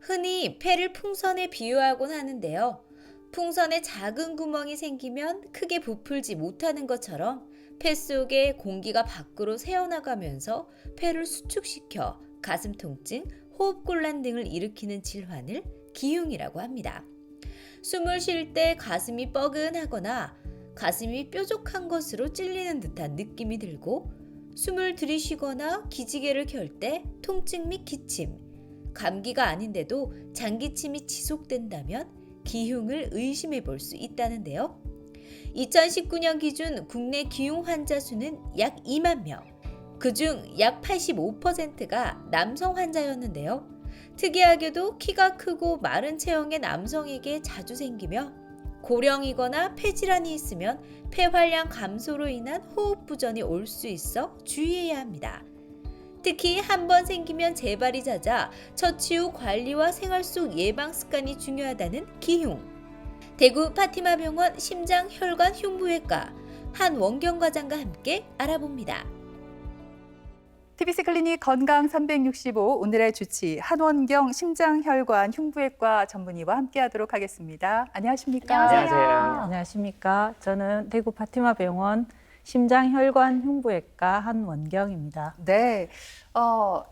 흔히 폐를 풍선에 비유하곤 하는데요. 풍선에 작은 구멍이 생기면 크게 부풀지 못하는 것처럼 폐 속에 공기가 밖으로 새어나가면서 폐를 수축시켜 가슴 통증, 호흡곤란 등을 일으키는 질환을 기흉이라고 합니다. 숨을 쉴 때 가슴이 뻐근하거나 가슴이 뾰족한 것으로 찔리는 듯한 느낌이 들고 숨을 들이쉬거나 기지개를 켤 때 통증 및 기침, 감기가 아닌데도 장기침이 지속된다면 기흉을 의심해 볼 수 있다는데요. 2019년 기준 국내 기흉 환자 수는 약 2만 명, 그중 약 85%가 남성 환자였는데요. 특이하게도 키가 크고 마른 체형의 남성에게 자주 생기며 고령이거나 폐질환이 있으면 폐활량 감소로 인한 호흡 부전이 올 수 있어 주의해야 합니다. 특히 한 번 생기면 재발이 잦아 처치 후 관리와 생활 속 예방 습관이 중요하다는 기흉. 대구 파티마병원 심장혈관 흉부외과 한원경 과장과 함께 알아봅니다. TBC 클리닉 건강 365 오늘의 주치 한원경 심장혈관 흉부외과 전문의와 함께하도록 하겠습니다. 안녕하십니까? 안녕하세요. 안녕하십니까. 저는 대구 파티마병원 심장혈관 흉부외과 한원경입니다. 네,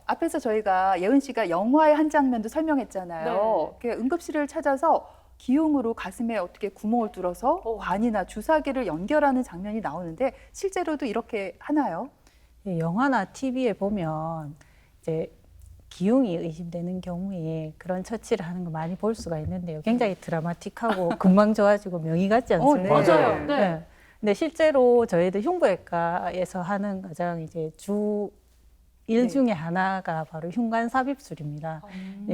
앞에서 저희가 예은 씨가 영화의 한 장면도 설명했잖아요. 응급실을 찾아서 기흉으로 가슴에 어떻게 구멍을 뚫어서 관이나 주사기를 연결하는 장면이 나오는데 실제로도 이렇게 하나요? 영화나 TV에 보면 이제 기흉이 의심되는 경우에 그런 처치를 하는 거 많이 볼 수가 있는데요. 굉장히 드라마틱하고 금방 좋아지고 명의 같지 않습니까? 네. 맞아요. 네. 근데 실제로 저희들 흉부외과에서 하는 가장 이제 주 일 중에 하나가 바로 흉관 삽입술입니다.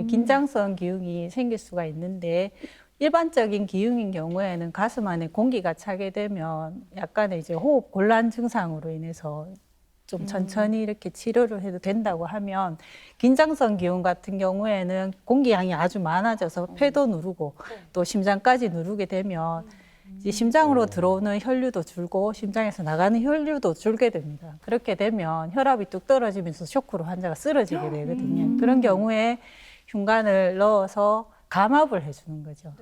긴장성 기흉이 생길 수가 있는데 일반적인 기흉인 경우에는 가슴 안에 공기가 차게 되면 약간의 이제 호흡 곤란 증상으로 인해서 좀 천천히 이렇게 치료를 해도 된다고 하면 긴장성 기흉 같은 경우에는 공기량이 아주 많아져서 폐도 누르고 또 심장까지 누르게 되면 이제 심장으로 들어오는 혈류도 줄고 심장에서 나가는 혈류도 줄게 됩니다. 그렇게 되면 혈압이 뚝 떨어지면서 쇼크로 환자가 쓰러지게 되거든요. 그런 경우에 흉관을 넣어서 감압을 해주는 거죠.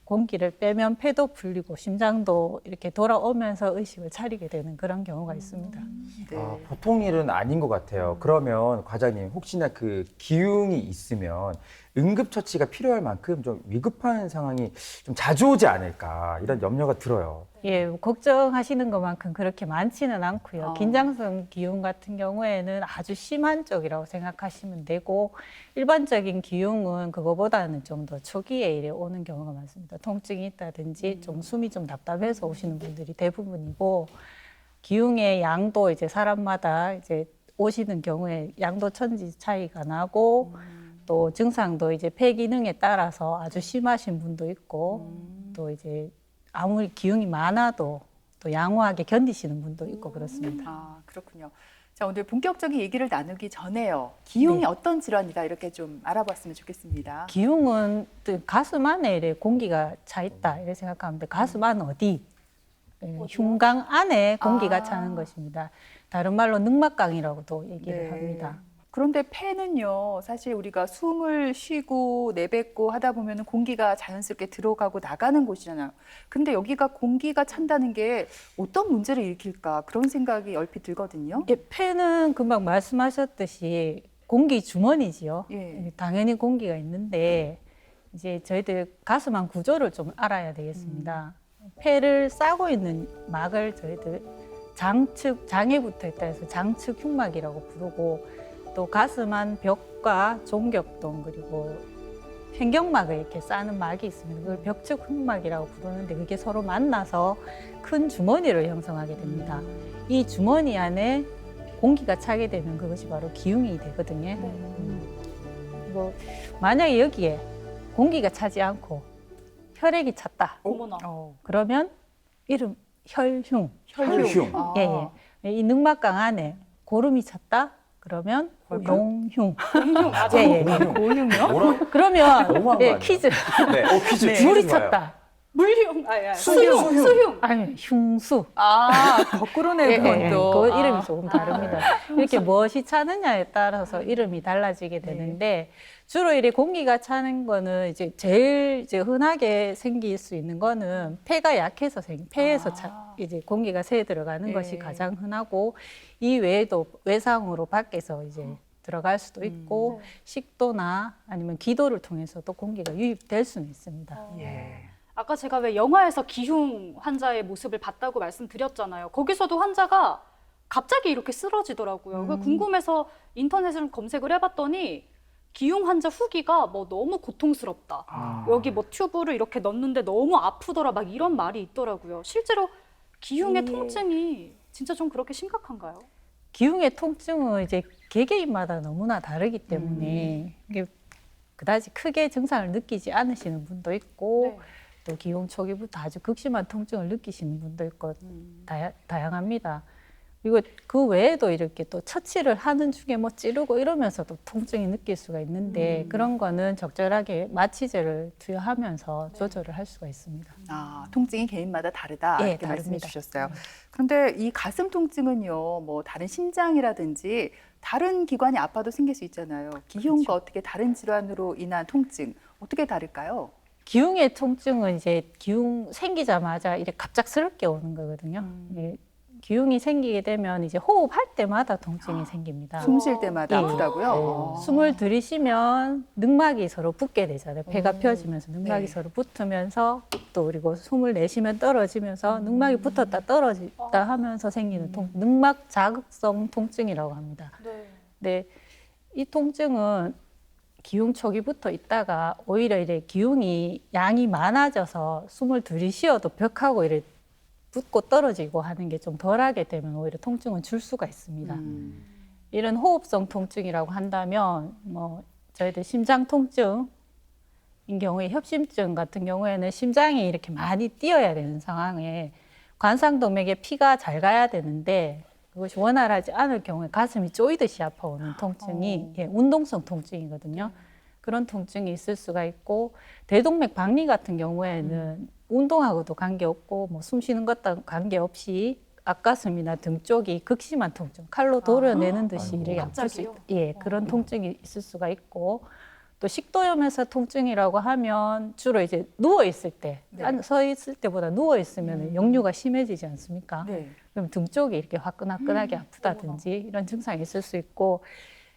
공기를 빼면 폐도 풀리고 심장도 이렇게 돌아오면서 의식을 차리게 되는 그런 경우가 있습니다. 네. 보통 일은 아닌 것 같아요. 그러면 과장님 혹시나 그 기흉이 있으면 응급처치가 필요할 만큼 좀 위급한 상황이 좀 자주 오지 않을까 이런 염려가 들어요. 예, 걱정하시는 것만큼 그렇게 많지는 않고요. 긴장성 기흉 같은 경우에는 아주 심한 쪽이라고 생각하시면 되고 일반적인 기흉은 그거보다는 좀 더 초기에 이래 오는 경우가 많습니다. 통증이 있다든지 좀 숨이 좀 답답해서 오시는 분들이 대부분이고 기흉의 양도 이제 사람마다 이제 오시는 경우에 양도 천지 차이가 나고 또 증상도 이제 폐 기능에 따라서 아주 심하신 분도 있고 또 이제 아무리 기흉이 많아도 또 양호하게 견디시는 분도 있고 그렇습니다. 아, 그렇군요. 자, 오늘 본격적인 얘기를 나누기 전에요. 기흉이 네. 어떤 질환이다 이렇게 좀 알아봤으면 좋겠습니다. 기흉은 또 가슴 안에 이래 공기가 차 있다 이렇게 생각하면 돼. 가슴 안 어디? 예, 흉강 안에 공기가 차는 것입니다. 다른 말로 늑막강이라고도 얘기를 합니다. 그런데 폐는요, 사실 우리가 숨을 쉬고 내뱉고 하다 보면 공기가 자연스럽게 들어가고 나가는 곳이잖아요. 근데 여기가 공기가 찬다는 게 어떤 문제를 일으킬까 그런 생각이 얼핏 들거든요. 예, 폐는 금방 말씀하셨듯이 공기 주머니지요. 예. 당연히 공기가 있는데 이제 저희들 가슴 안 구조를 좀 알아야 되겠습니다. 폐를 싸고 있는 막을 저희들 장에 붙어 있다 해서 장측 흉막이라고 부르고 또 가슴 안 벽과 종격동 그리고 횡격막을 이렇게 싸는 막이 있습니다. 그걸 벽측 흉막이라고 부르는데 그게 서로 만나서 큰 주머니를 형성하게 됩니다. 이 주머니 안에 공기가 차게 되면 그것이 바로 기흉이 되거든요. 뭐 만약에 여기에 공기가 차지 않고 혈액이 찼다. 그러면 이름 혈흉. 혈흉. 예, 예. 이 늑막강 안에 고름이 찼다. 그러면 용흉. 예, 예. 고흉요? 뭐라? 그러면 너무한 거 예, 아니에요? 퀴즈. 네, 퀴즈. 물이 좋아요. 찼다. 물흉, 수흉. 아니 흉수. 아, 거꾸로네, 그건 또. 그 아. 이름이 조금 다릅니다. 이렇게 무엇이 차느냐에 따라서 이름이 달라지게 되는데 주로 이렇게 공기가 차는 거는 이제 제일 이제 흔하게 생길 수 있는 거는 폐가 약해서 폐에서 이제 공기가 새어 들어가는 것이 가장 흔하고 이 외에도 외상으로 밖에서 이제 들어갈 수도 있고 식도나 아니면 기도를 통해서도 공기가 유입될 수는 있습니다. 예. 아까 제가 왜 영화에서 기흉 환자의 모습을 봤다고 말씀드렸잖아요. 거기서도 환자가 갑자기 이렇게 쓰러지더라고요. 그 궁금해서 인터넷을 검색을 해봤더니 기흉 환자 후기가 뭐 너무 고통스럽다. 여기 뭐 튜브를 이렇게 넣는데 너무 아프더라. 막 이런 말이 있더라고요. 실제로 기흉의 통증이 진짜 좀 그렇게 심각한가요? 기흉의 통증은 이제 개개인마다 너무나 다르기 때문에 이게 그다지 크게 증상을 느끼지 않으시는 분도 있고 네. 또 기흉 초기부터 아주 극심한 통증을 느끼시는 분도 있고 다양합니다. 그리고 그 외에도 이렇게 또 처치를 하는 중에 뭐 찌르고 이러면서도 통증이 느낄 수가 있는데 그런 거는 적절하게 마취제를 투여하면서 조절을 할 수가 있습니다. 아, 통증이 개인마다 다르다. 예, 이렇게 말씀해 다릅니다. 주셨어요. 그런데 이 가슴 통증은요, 뭐 다른 심장이라든지 다른 기관이 아파도 생길 수 있잖아요. 기흉과 어떻게 다른 질환으로 인한 통증 어떻게 다를까요? 기흉의 통증은 이제 기흉 생기자마자 이렇게 갑작스럽게 오는 거거든요. 예, 기흉이 생기게 되면 이제 호흡할 때마다 통증이 생깁니다. 숨 쉴 때마다 예. 아프다고요? 숨을 들이쉬면 늑막이 서로 붙게 되잖아요. 폐가 펴지면서 늑막이 네. 서로 붙으면서 또 그리고 숨을 내쉬면 떨어지면서 늑막이 붙었다 떨어졌다 하면서 생기는 늑막 자극성 통증이라고 합니다. 네. 근데 이 통증은 기흉 초기부터 있다가 오히려 이래 기흉이 양이 많아져서 숨을 들이쉬어도 벽하고 이래 붙고 떨어지고 하는 게 좀 덜하게 되면 오히려 통증은 줄 수가 있습니다. 이런 호흡성 통증이라고 한다면 뭐 저희들 심장 통증인 경우에 협심증 같은 경우에는 심장이 이렇게 많이 뛰어야 되는 상황에 관상동맥에 피가 잘 가야 되는데 그것이 원활하지 않을 경우에 가슴이 쪼이듯이 아파오는 통증이 예, 운동성 통증이거든요. 그런 통증이 있을 수가 있고 대동맥 박리 같은 경우에는 운동하고도 관계없고 뭐 숨 쉬는 것과 관계없이 앞가슴이나 등 쪽이 극심한 통증, 칼로 도려내는 듯이 아이고. 이렇게 아플 수 있다. 갑자기요? 예, 그런 통증이 있을 수가 있고 또 식도염에서 통증이라고 하면 주로 이제 누워 있을 때, 서 있을 때보다 누워 있으면 역류가 심해지지 않습니까? 네. 그럼 등 쪽이 이렇게 화끈화끈하게 아프다든지 이런 증상이 있을 수 있고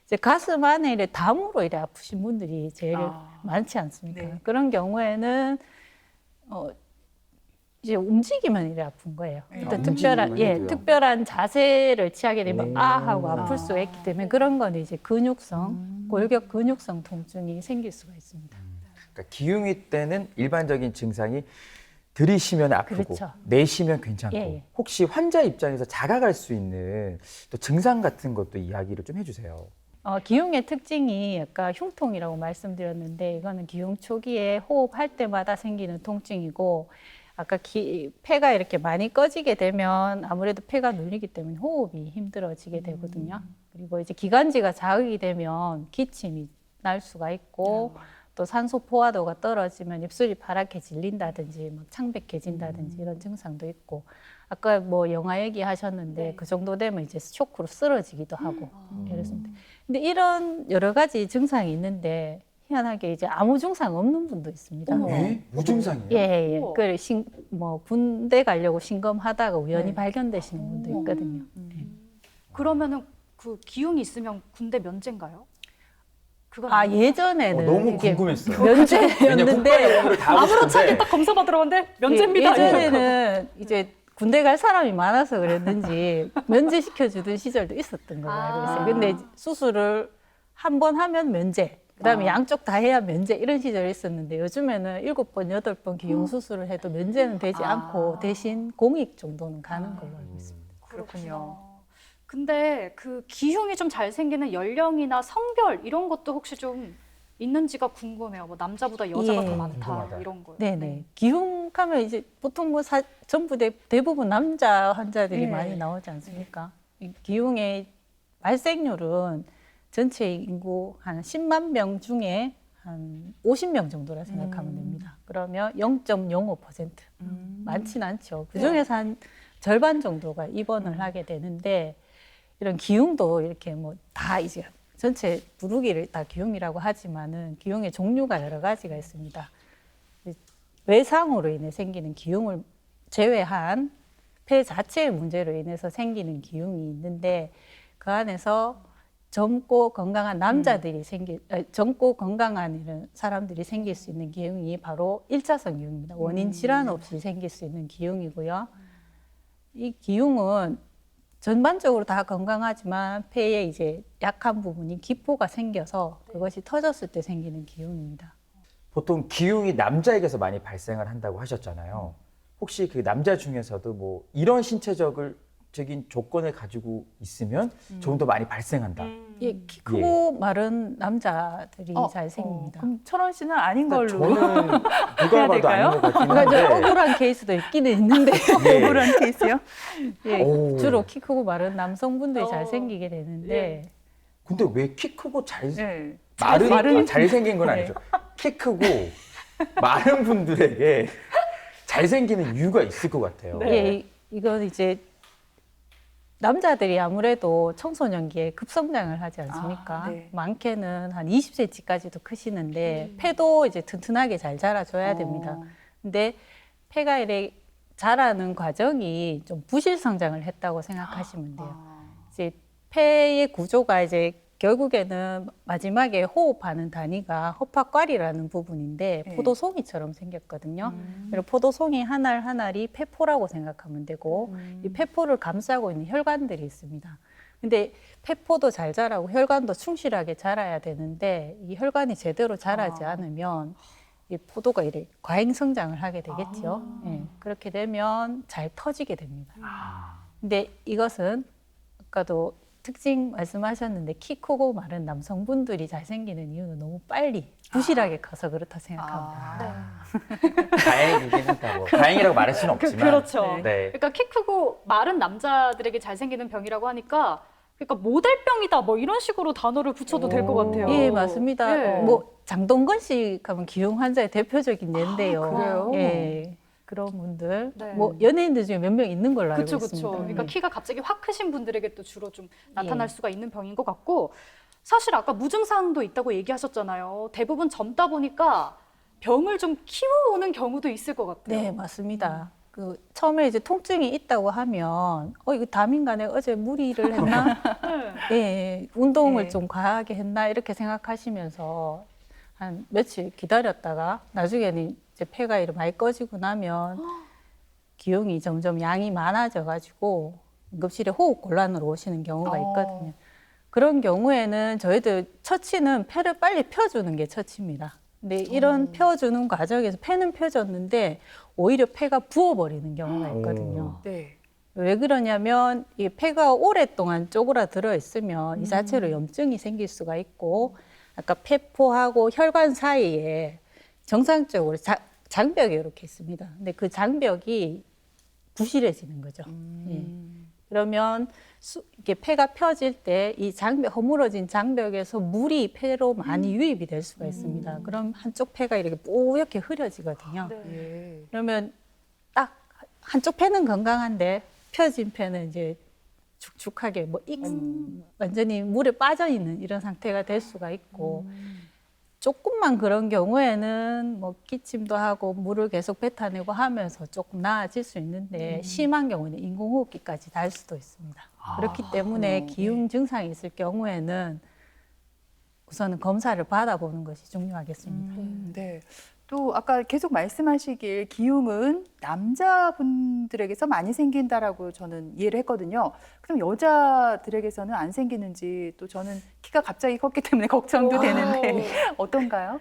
이제 가슴 안에 이래 담으로 이래 아프신 분들이 제일 많지 않습니까? 네. 그런 경우에는 이제 움직이면 이래 아픈 거예요. 어떤 특별한 움직이면 특별한 자세를 취하게 되면 오. 아 하고 아플 수가 있기 때문에 그런 거는 이제 근육성 골격 근육성 통증이 생길 수가 있습니다. 그러니까 기흉이 때는 일반적인 증상이 들이쉬면 아프고 그렇죠. 내쉬면 괜찮고 예, 예. 혹시 환자 입장에서 자각할 수 있는 또 증상 같은 것도 이야기를 좀 해주세요. 기흉의 특징이 아까 흉통이라고 말씀드렸는데 이거는 기흉 초기에 호흡할 때마다 생기는 통증이고 아까 폐가 이렇게 많이 꺼지게 되면 아무래도 폐가 눌리기 때문에 호흡이 힘들어지게 되거든요. 그리고 이제 기관지가 자극이 되면 기침이 날 수가 있고 또 산소 포화도가 떨어지면 입술이 파랗게 질린다든지 뭐 창백해진다든지 이런 증상도 있고 아까 뭐 영화 얘기하셨는데 그 정도 되면 이제 쇼크로 쓰러지기도 하고 이렇습니다. 근데 이런 여러 가지 증상이 있는데 희한하게 이제 아무 증상 없는 분도 있습니다. 무증상이에요? 예, 예. 우와. 그 뭐 군대 가려고 신검하다가 우연히 발견되시는 분도 있거든요. 그러면은 그 기흉이 있으면 군대 면제인가요? 그건 아 아니에요? 예전에는 너무 이게 궁금했어요. 면제였는데 아무렇지 딱 검사 받으러 왔는데 면제입니다. 예전에는 이제 군대 갈 사람이 많아서 그랬는지 면제시켜 주던 시절도 있었던 걸로 알고 있어요. 근데 수술을 한 번 하면 면제, 그다음에 양쪽 다 해야 면제 이런 시절이 있었는데 요즘에는 7번, 8번 기흉 수술을 해도 면제는 되지 않고 대신 공익 정도는 가는 걸로 알고 있습니다. 그렇군요. 근데 그 기흉이 좀 잘 생기는 연령이나 성별 이런 것도 혹시 좀 있는지가 궁금해요. 뭐 남자보다 여자가 예. 더 많다 궁금하다. 이런 거요. 네네. 기흉하면 이제 보통 뭐 전부 대부분 남자 환자들이 많이 나오지 않습니까? 이 기흉의 발생률은 전체 인구 한 10만 명 중에 한 50명 정도라 생각하면 됩니다. 그러면 0.05%. 많진 않죠. 그중에서 한 절반 정도가 입원을 하게 되는데 이런 기흉도 이렇게 뭐 다 이제 전체 부르기를 다 기흉이라고 하지만은 기흉의 종류가 여러 가지가 있습니다. 외상으로 인해 생기는 기흉을 제외한 폐 자체의 문제로 인해서 생기는 기흉이 있는데 그 안에서 젊고 건강한 남자들이 젊고 건강한 이런 사람들이 생길 수 있는 기흉이 바로 1차성 기흉입니다. 원인 질환 없이 생길 수 있는 기흉이고요. 이 기흉은 전반적으로 다 건강하지만 폐에 이제 약한 부분이 기포가 생겨서 그것이 터졌을 때 생기는 기흉입니다. 보통 기흉이 남자에게서 많이 발생을 한다고 하셨잖아요. 혹시 그 남자 중에서도 뭐 이런 신체적인 조건을 가지고 있으면 조금 더 많이 발생한다. 예, 키 크고 마른 남자들이 잘 생깁니다. 그럼 철원 씨는 아닌 걸로. 저는 누가 봐도 될까요? 아닌 것 같긴 그러니까 이제 한데. 억울한 케이스도 있기는 있는데 예. 억울한 케이스요? 예, 오. 주로 키 크고 마른 남성분들이 잘 생기게 되는데 근데 왜 키 크고 네. 잘생긴 건 네. 아니죠. 키 크고 마른 분들에게 잘생기는 이유가 있을 것 같아요. 예, 이건 이제 남자들이 아무래도 청소년기에 급성장을 하지 않습니까? 네. 많게는 한 20cm까지도 크시는데 폐도 이제 튼튼하게 잘 자라줘야 됩니다. 근데 폐가 이렇게 자라는 과정이 좀 부실 성장을 했다고 생각하시면 돼요. 이제 폐의 구조가 이제 결국에는 마지막에 호흡하는 단위가 허파과리라는 부분인데 네. 포도송이처럼 생겼거든요. 그리고 포도송이 한 알 한 알이 폐포라고 생각하면 되고 이 폐포를 감싸고 있는 혈관들이 있습니다. 근데 폐포도 잘 자라고 혈관도 충실하게 자라야 되는데 이 혈관이 제대로 자라지 않으면 이 포도가 이렇게 과잉 성장을 하게 되겠죠. 예, 그렇게 되면 잘 터지게 됩니다. 근데 이것은 아까도 특징 말씀하셨는데 키 크고 마른 남성분들이 잘 생기는 이유는 너무 빨리 부실하게 커서 그렇다 생각합니다. 다행이긴 하다. 뭐. 다행이라고 말할 수는 없지만. 그렇죠. 네. 그러니까 키 크고 마른 남자들에게 잘 생기는 병이라고 하니까 그러니까 모델병이다 뭐 이런 식으로 단어를 붙여도 될 것 같아요. 예, 맞습니다. 예. 뭐 장동건 씨 하면 기흉 환자의 대표적인 예인데요. 그래요? 예, 그런 분들, 네. 뭐 연예인들 중에 몇 명 있는 걸로 알고 그렇죠, 있습니다. 그렇죠. 그러니까 예. 키가 갑자기 확 크신 분들에게 또 주로 좀 나타날 예. 수가 있는 병인 것 같고 사실 아까 무증상도 있다고 얘기하셨잖아요. 대부분 젊다 보니까 병을 좀 키워오는 경우도 있을 것 같아요. 네, 맞습니다. 그 처음에 이제 통증이 있다고 하면 이거 담인간에 어제 무리를 했나? 네. 예, 운동을 네. 좀 과하게 했나 이렇게 생각하시면서 한 며칠 기다렸다가 나중에는 이제 폐가 이렇게 많이 꺼지고 나면 기흉이 점점 양이 많아져 가지고 응급실에 호흡 곤란으로 오시는 경우가 있거든요. 그런 경우에는 저희들 처치는 폐를 빨리 펴주는 게 처치입니다. 근데 이런 펴주는 과정에서 폐는 펴졌는데 오히려 폐가 부어버리는 경우가 있거든요. 네. 왜 그러냐면 이 폐가 오랫동안 쪼그라들어 있으면 이 자체로 염증이 생길 수가 있고 아까 폐포하고 혈관 사이에 정상적으로 장벽이 이렇게 있습니다. 근데 그 장벽이 부실해지는 거죠. 예. 그러면 이렇게 폐가 펴질 때 이 장벽, 허물어진 장벽에서 물이 폐로 많이 유입이 될 수가 있습니다. 그럼 한쪽 폐가 이렇게 뽀얗게 흐려지거든요. 예. 그러면 딱 한쪽 폐는 건강한데 펴진 폐는 이제 축축하게 완전히 물에 빠져 있는 이런 상태가 될 수가 있고 조금만 그런 경우에는 뭐 기침도 하고 물을 계속 뱉어내고 하면서 조금 나아질 수 있는데 심한 경우는 인공호흡기까지 달 수도 있습니다. 그렇기 때문에 기흉 증상이 있을 경우에는 우선은 검사를 받아보는 것이 중요하겠습니다. 네. 또 아까 계속 말씀하시길 기흉은 남자분들에게서 많이 생긴다라고 저는 이해를 했거든요. 그럼 여자들에게서는 안 생기는지 또 저는 키가 갑자기 컸기 때문에 걱정도 되는데 어떤가요?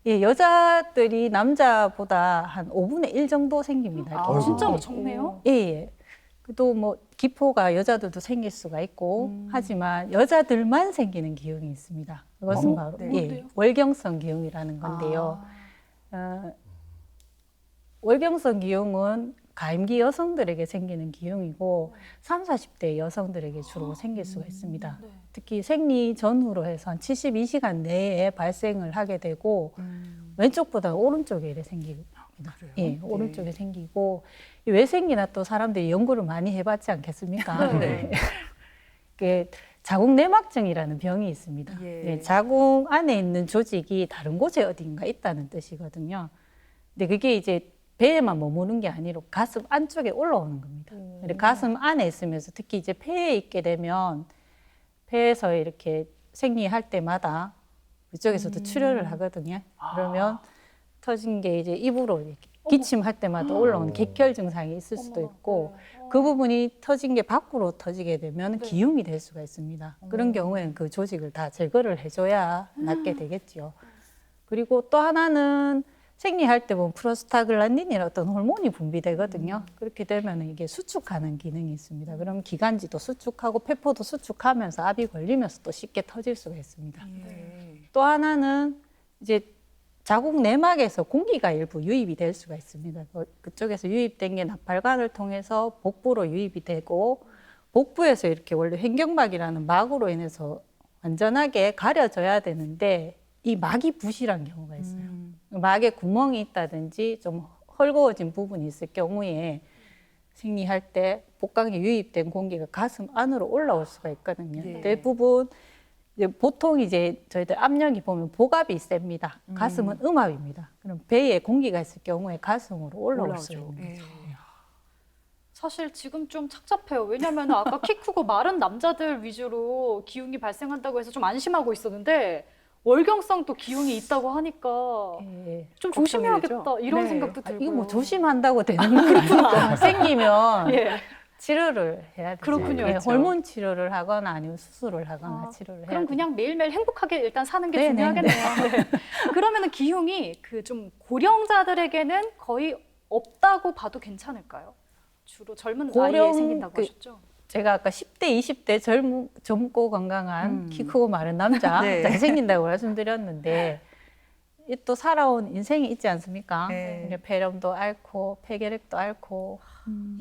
예, 여자들이 남자보다 한 5분의 1 정도 생깁니다. 아, 기흉이. 진짜 네. 적네요. 예, 예. 또 뭐 기포가 여자들도 생길 수가 있고 하지만 여자들만 생기는 기흉이 있습니다. 그것은 바로 네. 예, 뭔데요? 월경성 기흉이라는 건데요. 월경성 기흉은 가임기 여성들에게 생기는 기흉이고 30, 40대 여성들에게 주로 생길 수가 있습니다. 네. 특히 생리 전후로 해서 한 72시간 내에 발생을 하게 되고 왼쪽보다 오른쪽에 이래 생깁니다. 그래요? 예, 네. 오른쪽에 생기고 왜 생기나 또 사람들이 연구를 많이 해봤지 않겠습니까? 네. 그게 자궁 내막증이라는 병이 있습니다. 예. 예, 자궁 안에 있는 조직이 다른 곳에 어딘가 있다는 뜻이거든요. 근데 그게 이제 배에만 머무는 게 아니라 가슴 안쪽에 올라오는 겁니다. 근데 가슴 안에 있으면서 특히 이제 폐에 있게 되면 폐에서 이렇게 생리할 때마다 그쪽에서도 출혈을 하거든요. 그러면 터진 게 이제 입으로 이렇게 기침할 때마다 올라오는 객혈 증상이 있을 수도 있고 그 부분이 터진 게 밖으로 터지게 되면 기흉이 될 수가 있습니다. 그런 경우에는 그 조직을 다 제거를 해줘야 낫게 되겠죠. 그리고 또 하나는 생리할 때 보면 프로스타글란딘이라는 어떤 호르몬이 분비되거든요. 그렇게 되면 이게 수축하는 기능이 있습니다. 그럼 기관지도 수축하고 폐포도 수축하면서 압이 걸리면서 또 쉽게 터질 수가 있습니다. 예. 또 하나는 이제 자궁 내막에서 공기가 일부 유입이 될 수가 있습니다. 그쪽에서 유입된 게 나팔관을 통해서 복부로 유입이 되고 복부에서 이렇게 원래 횡격막이라는 막으로 인해서 완전하게 가려져야 되는데 이 막이 부실한 경우가 있어요. 막에 구멍이 있다든지 좀 헐거워진 부분이 있을 경우에 생리할 때 복강에 유입된 공기가 가슴 안으로 올라올 수가 있거든요. 예. 대부분 이제 보통 이제 저희들 압력이 보면 복압이 셉니다. 가슴은 음압입니다. 그럼 배에 공기가 있을 경우에 가슴으로 올라올 수 올라오죠. 있는 예. 거죠. 사실 지금 좀 착잡해요. 왜냐면 아까 키 크고 마른 남자들 위주로 기흉이 발생한다고 해서 좀 안심하고 있었는데 월경성도 기흉이 있다고 하니까 예. 좀 걱정이 되죠? 조심해야겠다 이런 네. 생각도 아, 들고요. 이거 뭐 조심한다고 되는 건 아니고 생기면 예. 치료를 해야 되죠. 그렇군요. 예, 그렇죠. 호르몬 치료를 하거나 아니면 수술을 하거나 아, 치료를 해야 그럼 그냥 매일매일 행복하게 일단 사는 게 네, 중요하겠네요. 네. 그러면은 기흉이 그 좀 고령자들에게는 거의 없다고 봐도 괜찮을까요? 주로 젊은 나이에 고령- 생긴다고 그- 하셨죠? 제가 아까 10대, 20대 젊고 건강한 키 크고 마른 남자 네. 잘생긴다고 말씀드렸는데 이 또 살아온 인생이 있지 않습니까? 네. 이제 폐렴도 앓고 폐결핵도 앓고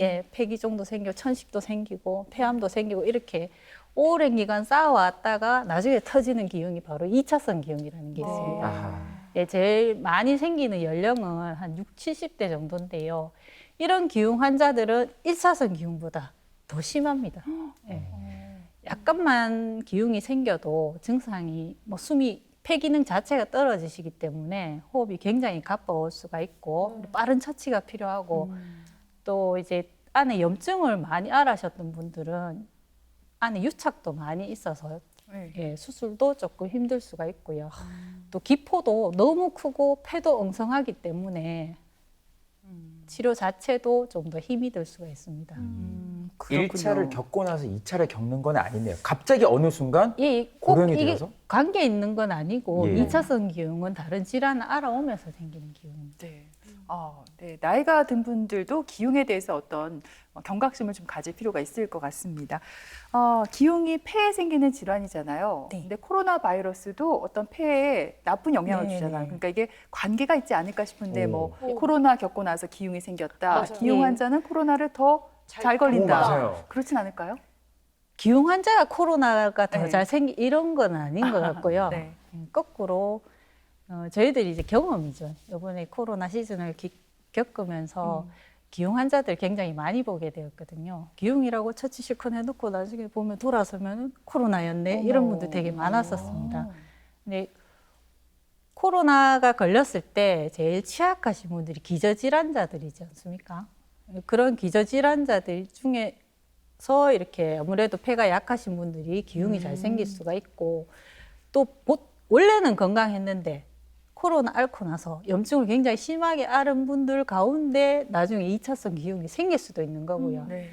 예, 폐기종도 생기고 천식도 생기고 폐암도 생기고 이렇게 오랜 기간 쌓아왔다가 나중에 터지는 기흉이 바로 2차성 기흉이라는 게 있습니다. 아하. 예, 제일 많이 생기는 연령은 한 60, 70대 정도인데요. 이런 기흉 환자들은 1차성 기흉보다 더 심합니다. 예. 약간만 기흉이 생겨도 증상이 뭐 숨이 폐 기능 자체가 떨어지시기 때문에 호흡이 굉장히 가빠올 수가 있고 빠른 처치가 필요하고 또 이제 안에 염증을 많이 앓으셨던 분들은 안에 유착도 많이 있어서 네. 예, 수술도 조금 힘들 수가 있고요. 또 기포도 너무 크고 폐도 엉성하기 때문에 치료 자체도 좀 더 힘이 들 수가 있습니다. 그렇군요. 1차를 겪고 나서 2차를 겪는 건 아니네요. 갑자기 어느 순간 예, 꼭 고령이 이게 되어서? 관계 있는 건 아니고 예. 2차성 기흉은 다른 질환을 알아오면서 생기는 기흉입니다. 네. 네. 나이가 든 분들도 기흉에 대해서 어떤 경각심을 좀 가질 필요가 있을 것 같습니다. 기흉이 폐에 생기는 질환이잖아요. 네. 근데 코로나 바이러스도 어떤 폐에 나쁜 영향을 네, 주잖아요. 네. 그러니까 이게 관계가 있지 않을까 싶은데 오. 뭐 오. 코로나 겪고 나서 기흉이 생겼다. 맞아요. 기흉 네. 환자는 코로나를 더 잘 오, 걸린다. 맞아요. 그렇진 않을까요? 기흉 환자가 코로나가 더 네. 잘 생기 이런 건 아닌 것 같고요. 네. 거꾸로 저희들이 이제 경험이죠. 이번에 코로나 시즌을 겪으면서 기흉 환자들 굉장히 많이 보게 되었거든요. 기흉이라고 처치 실컷 해놓고 나중에 보면 돌아서면 코로나였네 이런 분들 되게 많았었습니다. 근데 코로나가 걸렸을 때 제일 취약하신 분들이 기저질환자들이지 않습니까? 그런 기저질환자들 중에서 이렇게 아무래도 폐가 약하신 분들이 기흉이 잘 생길 수가 있고 또 원래는 건강했는데 코로나 앓고 나서 염증을 굉장히 심하게 앓은 분들 가운데 나중에 2차성 기흉이 생길 수도 있는 거고요. 네.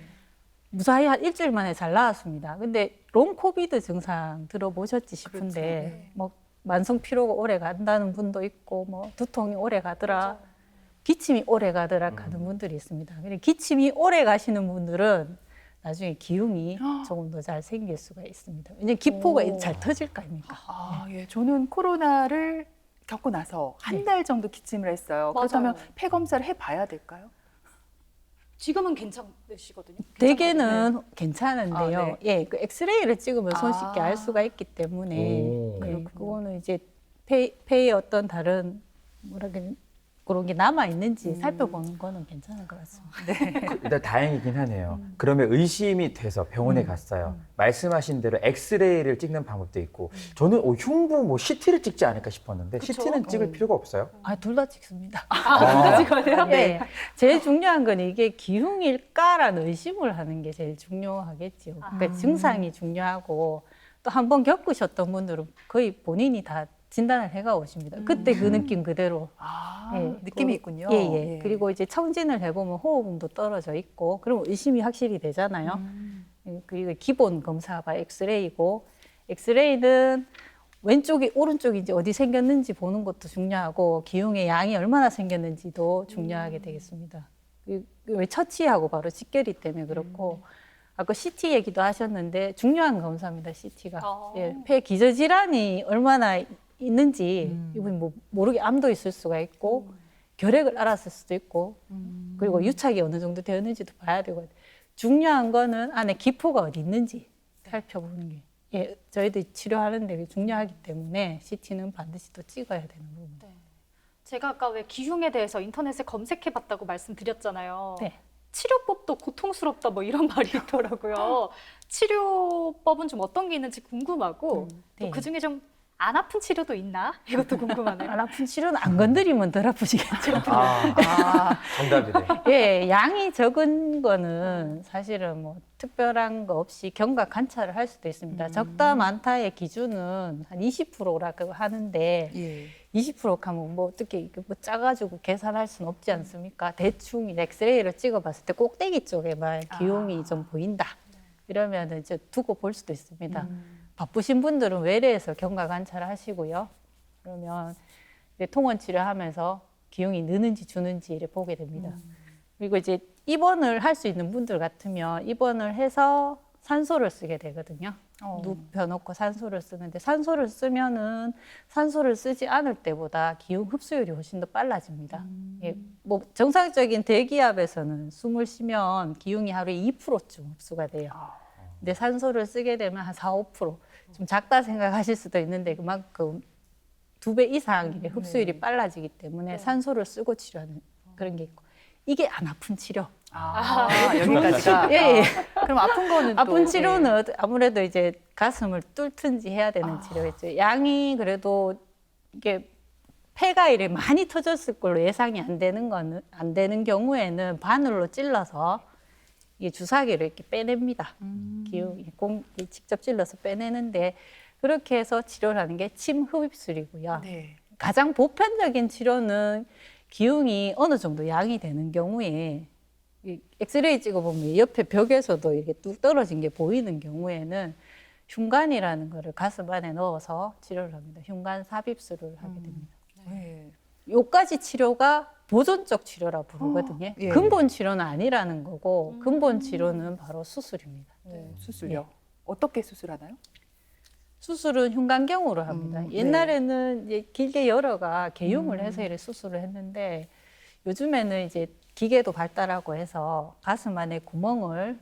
무사히 한 일주일 만에 잘 나았습니다. 근데 롱 코비드 증상 들어보셨지 싶은데 그렇죠. 네. 뭐 만성 피로가 오래 간다는 분도 있고 뭐 두통이 오래 가더라. 기침이 오래 가더라 하는 분들이 있습니다. 근데 기침이 오래 가시는 분들은 나중에 기흉이 조금 더 잘 생길 수가 있습니다. 왜냐면 기포가 오. 잘 터질 거 아닙니까? 예. 저는 코로나를 겪고 나서 한 달 정도 기침을 했어요. 그렇다면 맞아요. 폐 검사를 해봐야 될까요? 지금은 괜찮으시거든요. 대개는 괜찮은데요. 아, 네. 예, 그 엑스레이를 찍으면 손쉽게 아. 알 수가 있기 때문에 오. 그거는 이제 폐에 어떤 다른 뭐라 그래 그런 게 남아 있는지 살펴보는 거는 괜찮을 것 같습니다. 일단 다행이긴 하네요. 그러면 의심이 돼서 병원에 갔어요. 말씀하신 대로 엑스레이를 찍는 방법도 있고 저는 흉부 뭐 CT를 찍지 않을까 싶었는데 그쵸? CT는 찍을 필요가 없어요? 아, 둘 다 찍습니다. 아직은요? 예, 제일 중요한 건 이게 기흉일까라는 의심을 하는 게 제일 중요하겠죠. 그러니까 증상이 중요하고 또 한 번 겪으셨던 분들은 거의 본인이 다 진단을 해가 오십니다. 그때 그 느낌 그대로. 아, 예, 느낌이 그- 있군요. 예, 예. 그리고 이제 청진을 해보면 호흡음도 떨어져 있고, 그럼 의심이 확실히 되잖아요. 예, 그리고 기본 검사가 엑스레이고, 엑스레이는 왼쪽이 오른쪽인지 어디 생겼는지 보는 것도 중요하고, 기흉의 양이 얼마나 생겼는지도 중요하게 되겠습니다. 왜 처치하고 바로 직결이 때문에 그렇고, 아까 CT 얘기도 하셨는데 중요한 검사입니다. CT가. 아. 예, 폐 기저 질환이 얼마나 있는지 이분 뭐 모르게 암도 있을 수가 있고 결핵을 앓았을 수도 있고 그리고 유착이 어느 정도 되었는지도 봐야 되고 중요한 거는 안에 기포가 어디 있는지 살펴보는 게 예, 저희들이 치료하는데 중요하기 때문에 CT는 반드시 또 찍어야 되는 부분입니다. 제가 아까 왜 기흉에 대해서 인터넷에 검색해봤다고 말씀드렸잖아요. 네. 치료법도 고통스럽다 뭐 이런 말이 있더라고요. 치료법은 좀 어떤 게 있는지 궁금하고 네. 또 그중에 좀 안 아픈 치료도 있나? 이것도 궁금하네요. 안 아픈 치료는 안 건드리면 덜 아프시겠죠. 아, 정답이네. 예, 양이 적은 거는 사실은 뭐 특별한 거 없이 경과 관찰을 할 수도 있습니다. 적다 많다의 기준은 한 20%라고 하는데 예. 20% 하면 뭐 어떻게 이게 뭐 짜가지고 계산할 수는 없지 않습니까? 대충 엑스레이를 찍어봤을 때 꼭대기 쪽에만 기흉이 좀 보인다. 이러면 이제 두고 볼 수도 있습니다. 바쁘신 분들은 외래에서 경과 관찰을 하시고요. 그러면 이제 통원 치료하면서 기흉이 느는지 주는지 이렇게 보게 됩니다. 그리고 이제 입원을 할 수 있는 분들 같으면 입원을 해서 산소를 쓰게 되거든요. 눕혀놓고 산소를 쓰는데 산소를 쓰면은 산소를 쓰지 않을 때보다 기흉 흡수율이 훨씬 더 빨라집니다. 예, 뭐 정상적인 대기압에서는 숨을 쉬면 기흉이 하루에 2%쯤 흡수가 돼요. 근데 산소를 쓰게 되면 한 4, 5%. 좀 작다 생각하실 수도 있는데 그만큼 2배 이상 이게 흡수율이 빨라지기 때문에 산소를 쓰고 치료하는 그런 게 있고 이게 안 아픈 치료. 여기까지가. 예, 예. 그럼 아픈 거는 또 아픈 치료는 아무래도 이제 가슴을 뚫든지 해야 되는 치료겠죠. 양이 그래도 이게 폐가 이렇게 많이 터졌을 걸로 예상이 안 되는 경우에는 바늘로 찔러서 이게 주사기를 이렇게 빼냅니다. 기흉 직접 찔러서 빼내는데 그렇게 해서 치료를 하는 게 침 흡입술이고요. 네. 가장 보편적인 치료는 기흉이 어느 정도 양이 되는 경우에 이 엑스레이 찍어보면 옆에 벽에서도 이렇게 뚝 떨어진 게 보이는 경우에는 흉관이라는 거를 가슴 안에 넣어서 치료를 합니다. 흉관 삽입술을 하게 됩니다. 네. 요까지 치료가 보존적 치료라 부르거든요. 예. 근본 치료는 아니라는 거고 근본 치료는 바로 수술입니다. 수술요. 어떻게 수술하나요? 수술은 흉관경으로 합니다. 네. 옛날에는 이제 길게 열어가 개용을 해서 이렇게 수술을 했는데 요즘에는 이제 기계도 발달하고 해서 가슴 안에 구멍을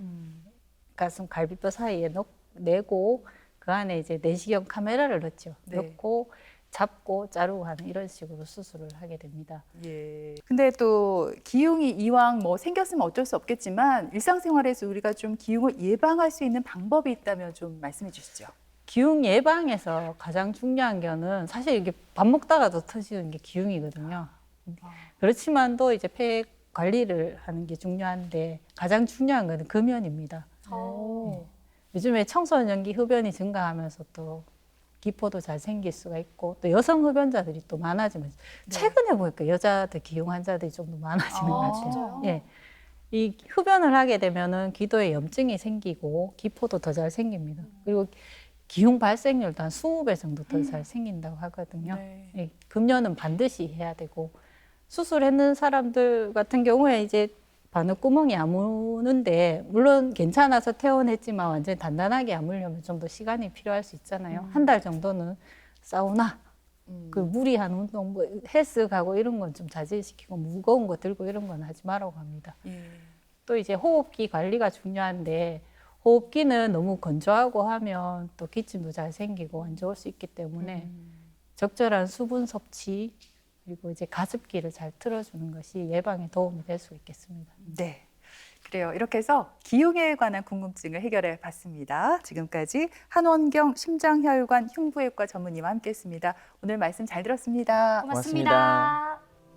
가슴 갈비뼈 사이에 내고 그 안에 이제 내시경 카메라를 넣죠. 네. 넣고 잡고 자르고 하는 이런 식으로 수술을 하게 됩니다. 예. 근데 또 기흉이 이왕 뭐 생겼으면 어쩔 수 없겠지만 일상생활에서 우리가 좀 기흉을 예방할 수 있는 방법이 있다면 좀 말씀해 주시죠. 기흉 예방에서 가장 중요한 거는 사실 이게 밥 먹다가도 터지는 게 기흉이거든요. 그렇지만도 이제 폐 관리를 하는 게 중요한데 가장 중요한 거는 금연입니다. 요즘에 청소년기 흡연이 증가하면서 또 기포도 잘 생길 수가 있고 또 여성 흡연자들이 또 많아지면서 최근에 보니까 여자들 기흉 환자들이 좀 더 많아지는 것 같아요. 진짜요? 예. 이 흡연을 하게 되면은 기도에 염증이 생기고 기포도 더 잘 생깁니다. 그리고 기흉 발생률도 한 20배 정도 더 잘 생긴다고 하거든요. 네. 예, 금연은 반드시 해야 되고 수술했는 사람들 같은 경우에 이제 바늘구멍이 아무는데 물론 괜찮아서 퇴원했지만 완전히 단단하게 아물려면 좀 더 시간이 필요할 수 있잖아요. 한 달 정도는 사우나, 그 무리한 운동, 뭐 헬스 가고 이런 건 좀 자제시키고 무거운 거 들고 이런 건 하지 말라고 합니다. 예. 또 이제 호흡기 관리가 중요한데 호흡기는 너무 건조하고 하면 또 기침도 잘 생기고 안 좋을 수 있기 때문에 적절한 수분 섭취 그리고 이제 가습기를 잘 틀어주는 것이 예방에 도움이 될 수 있겠습니다. 네. 그래요. 이렇게 해서 기흉에 관한 궁금증을 해결해 봤습니다. 지금까지 한원경 심장혈관 흉부외과 전문의와 함께했습니다. 오늘 말씀 잘 들었습니다. 고맙습니다.